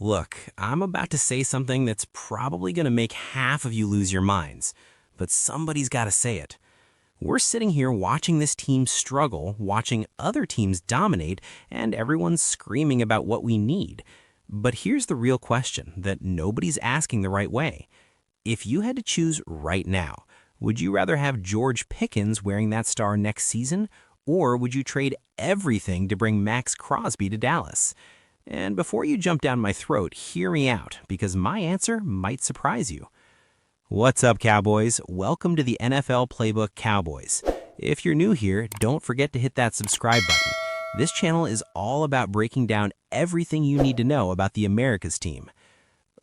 Look, I'm about to say something that's probably going to make half of you lose your minds, but somebody's got to say it. We're sitting here watching this team struggle, watching other teams dominate, and everyone's screaming about what we need. But here's the real question that nobody's asking the right way. If you had to choose right now, would you rather have George Pickens wearing that star next season, or would you trade everything to bring Maxx Crosby to Dallas? And before you jump down my throat, hear me out, because my answer might surprise you. What's up, Cowboys? Welcome to the NFL Playbook Cowboys. If you're new here, don't forget to hit that subscribe button. This channel is all about breaking down everything you need to know about the America's team.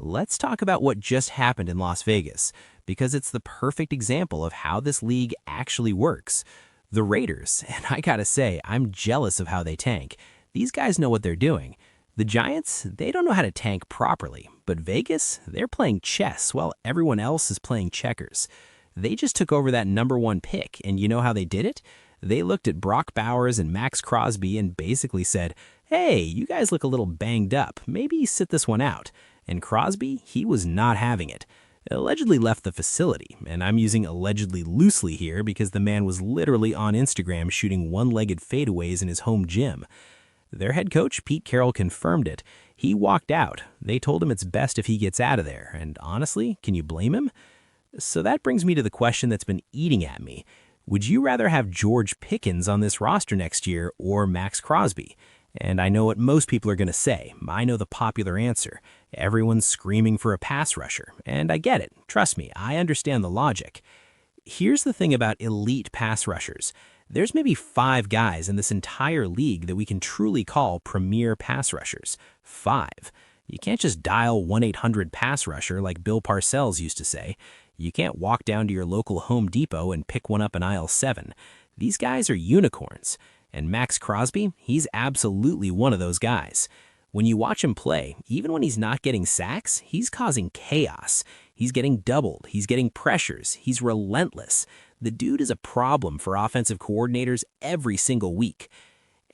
Let's talk about what just happened in Las Vegas, because it's the perfect example of how this league actually works. The Raiders, and I gotta say, I'm jealous of how they tank. These guys know what they're doing. The Giants, they don't know how to tank properly, but Vegas, they're playing chess while everyone else is playing checkers. They just took over that #1 pick, and you know how they did it? They looked at Brock Bowers and Maxx Crosby and basically said, "Hey, you guys look a little banged up. Maybe sit this one out." And Crosby, he was not having it. Allegedly left the facility, and I'm using allegedly loosely here because the man was literally on Instagram shooting one-legged fadeaways in his home gym. Their head coach, Pete Carroll, confirmed it. He walked out. They told him it's best if he gets out of there, and honestly, can you blame him? So that brings me to the question that's been eating at me. Would you rather have George Pickens on this roster next year or Maxx Crosby? And I know what most people are going to say. I know the popular answer. Everyone's screaming for a pass rusher, and I get it. Trust me, I understand the logic. Here's the thing about elite pass rushers. There's maybe 5 guys in this entire league that we can truly call premier pass rushers. 5. You can't just dial 1-800-PASS-RUSHER like Bill Parcells used to say. You can't walk down to your local Home Depot and pick one up in aisle 7. These guys are unicorns. And Maxx Crosby, he's absolutely one of those guys. When you watch him play, even when he's not getting sacks, he's causing chaos. He's getting doubled. He's getting pressures. He's relentless. The dude is a problem for offensive coordinators every single week.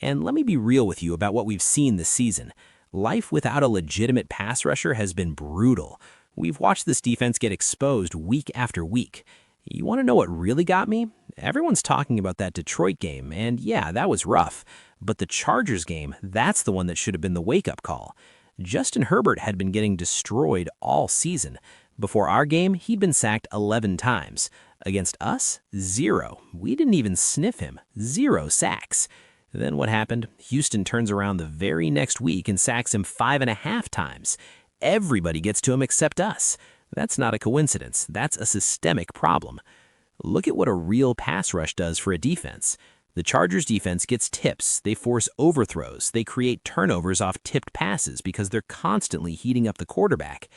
And let me be real with you about what we've seen this season. Life without a legitimate pass rusher has been brutal. We've watched this defense get exposed week after week. You want to know what really got me? Everyone's talking about that Detroit game, and yeah, that was rough. But the Chargers game, that's the one that should have been the wake-up call. Justin Herbert had been getting destroyed all season. Before our game, he'd been sacked 11 times. Against us, 0. We didn't even sniff him. 0 sacks. Then what happened? Houston turns around the very next week and sacks him 5.5 times. Everybody gets to him except us. That's not a coincidence. That's a systemic problem. Look at what a real pass rush does for a defense. The Chargers defense gets tips, they force overthrows, they create turnovers off tipped passes because they're constantly heating up the quarterback.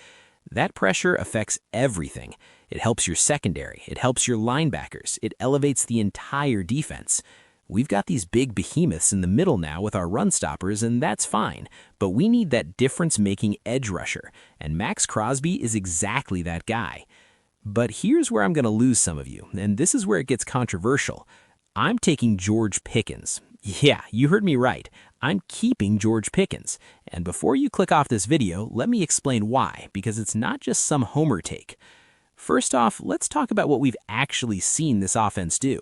That pressure affects everything. It helps your secondary, it helps your linebackers, it elevates the entire defense. We've got these big behemoths in the middle now with our run stoppers, and that's fine. But we need that difference-making edge rusher, and Maxx Crosby is exactly that guy. But here's where I'm going to lose some of you, and this is where it gets controversial. I'm taking George Pickens. Yeah, you heard me right. I'm keeping George Pickens. And before you click off this video, let me explain why, because it's not just some homer take. First off, let's talk about what we've actually seen this offense do.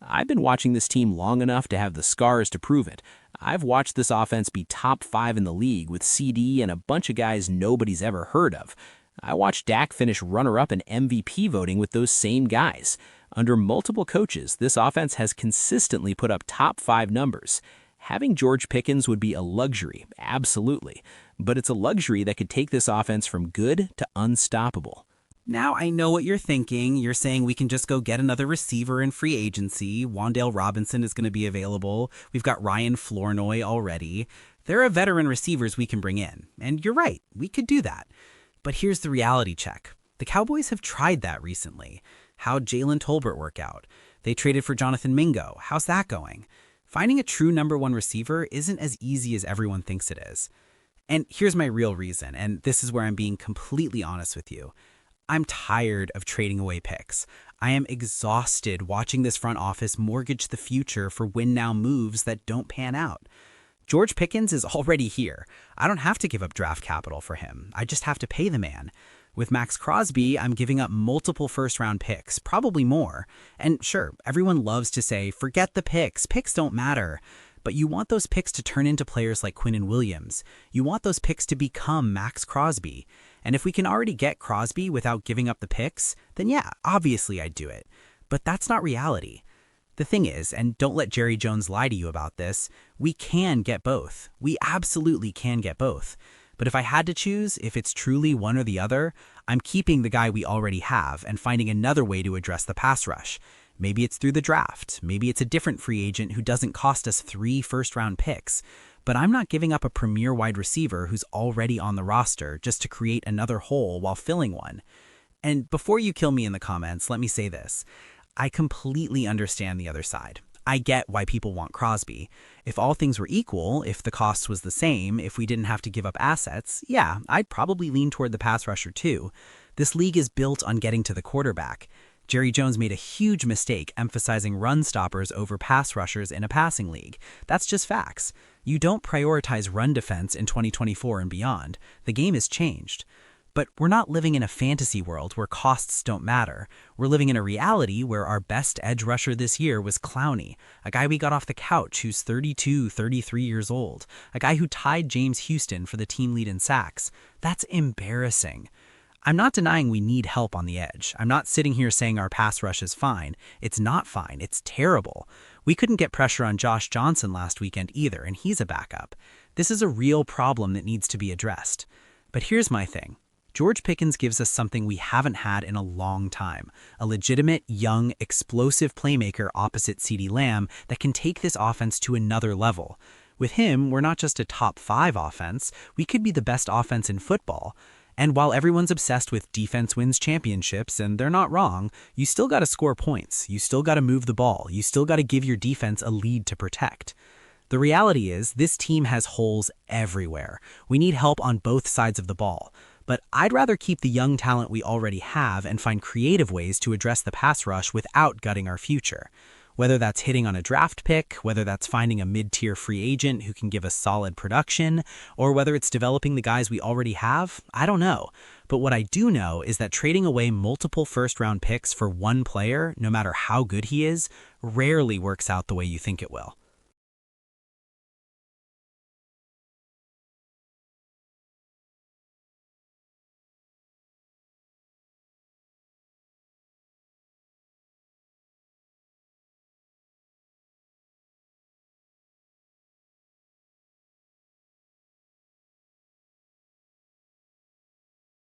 I've been watching this team long enough to have the scars to prove it. I've watched this offense be top 5 in the league with CeeDee and a bunch of guys nobody's ever heard of. I watched Dak finish runner-up in MVP voting with those same guys. Under multiple coaches, this offense has consistently put up top 5 numbers. Having George Pickens would be a luxury, absolutely. But it's a luxury that could take this offense from good to unstoppable. Now I know what you're thinking. You're saying we can just go get another receiver in free agency. Wan'Dale Robinson is going to be available. We've got Ryan Flournoy already. There are veteran receivers we can bring in. And you're right, we could do that. But here's the reality check. The Cowboys have tried that recently. How'd Jalen Tolbert work out? They traded for Jonathan Mingo. How's that going? Finding a true #1 receiver isn't as easy as everyone thinks it is. And here's my real reason, and this is where I'm being completely honest with you. I'm tired of trading away picks. I am exhausted watching this front office mortgage the future for win-now moves that don't pan out. George Pickens is already here. I don't have to give up draft capital for him. I just have to pay the man. With Maxx Crosby, I'm giving up multiple first-round picks, probably more. And sure, everyone loves to say, forget the picks. Picks don't matter. But you want those picks to turn into players like Quinnen Williams. You want those picks to become Maxx Crosby. And if we can already get Crosby without giving up the picks, then yeah, obviously I'd do it. But that's not reality. The thing is, and don't let Jerry Jones lie to you about this, we can get both. We absolutely can get both. But if I had to choose, if it's truly one or the other, I'm keeping the guy we already have and finding another way to address the pass rush. Maybe it's through the draft. Maybe it's a different free agent who doesn't cost us 3 first-round picks. But I'm not giving up a premier wide receiver who's already on the roster just to create another hole while filling one. And before you kill me in the comments, let me say this. I completely understand the other side. I get why people want Crosby. If all things were equal, if the cost was the same, if we didn't have to give up assets, yeah, I'd probably lean toward the pass rusher too. This league is built on getting to the quarterback. Jerry Jones made a huge mistake emphasizing run stoppers over pass rushers in a passing league. That's just facts. You don't prioritize run defense in 2024 and beyond. The game has changed. But we're not living in a fantasy world where costs don't matter. We're living in a reality where our best edge rusher this year was Clowney, a guy we got off the couch who's 32, 33 years old, a guy who tied James Houston for the team lead in sacks. That's embarrassing. I'm not denying we need help on the edge. I'm not sitting here saying our pass rush is fine. It's not fine. It's terrible. We couldn't get pressure on Josh Johnson last weekend either, and he's a backup. This is a real problem that needs to be addressed. But here's my thing. George Pickens gives us something we haven't had in a long time, a legitimate, young, explosive playmaker opposite CeeDee Lamb that can take this offense to another level. With him, we're not just a top 5 offense, we could be the best offense in football. And while everyone's obsessed with defense wins championships, and they're not wrong, you still got to score points, you still got to move the ball, you still got to give your defense a lead to protect. The reality is, this team has holes everywhere. We need help on both sides of the ball. But I'd rather keep the young talent we already have and find creative ways to address the pass rush without gutting our future. Whether that's hitting on a draft pick, whether that's finding a mid-tier free agent who can give us solid production, or whether it's developing the guys we already have, I don't know. But what I do know is that trading away multiple first-round picks for one player, no matter how good he is, rarely works out the way you think it will.